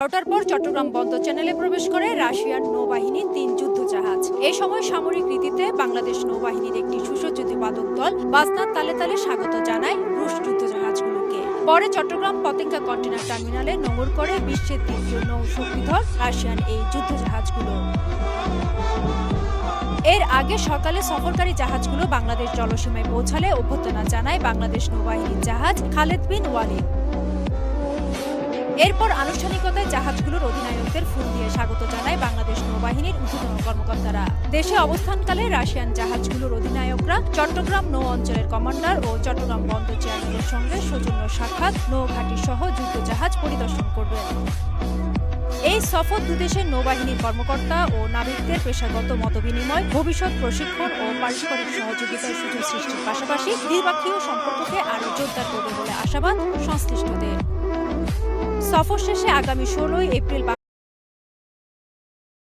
১২টার পর চট্টগ্রাম বন্দর চ্যানেলে প্রবেশ করে রাশিয়ান নৌবাহিনীর ৩ যুদ্ধজাহাজ। এই সময় সামরিক রীতিতে বাংলাদেশ নৌবাহিনীর একটি সুসজ্জিত বাদক দল বাজনার তালে তালে স্বাগত জানায় রুশ যুদ্ধজাহাজগুলোকে। পরে চট্টগ্রাম পতেঙ্গা কন্টেনার টার্মিনালে নোঙর করে বিশ্বের দ্বিতীয় নৌশক্তিধর রাশিয়ান এই যুদ্ধজাহাজগুলো। এর আগে সকালে সফরকারী জাহাজগুলো বাংলাদেশ জলসীমায় পৌঁছালে অভ্যর্থনা জানায় বাংলাদেশ নৌবাহিনীর জাহাজ খালেদ বিন ওয়ালিদ। এরপর আনুষ্ঠানিকতায় জাহাজগুলোর অধিনায়কদের ফুল দিয়ে স্বাগত জানায় বাংলাদেশ নৌবাহিনীর ঊর্ধ্বতন কর্মকর্তারা। দেশে অবস্থানকালে রাশিয়ান জাহাজগুলোর অধিনায়করা চট্টগ্রাম নৌ অঞ্চলের কমান্ডার ও চট্টগ্রাম বন্দর চেয়ারম্যানের সঙ্গে সৌজন্য সাক্ষাৎ, নৌঘাটি সহ যুদ্ধজাহাজ পরিদর্শন করবেন। এই সফর দুদেশের নৌবাহিনীর কর্মকর্তা ও নাবিকদের পেশাগত মতবিনিময়, ভবিষ্যৎ প্রশিক্ষণ ও পারস্পরিক সহযোগিতার সুযোগ সৃষ্টির পাশাপাশি দ্বিপাক্ষিক সম্পর্ককে আরও জোরদার করবে বলে আশাবাদ সংশ্লিষ্টদের। সফর শেষে আগামী ১৬ এপ্রিল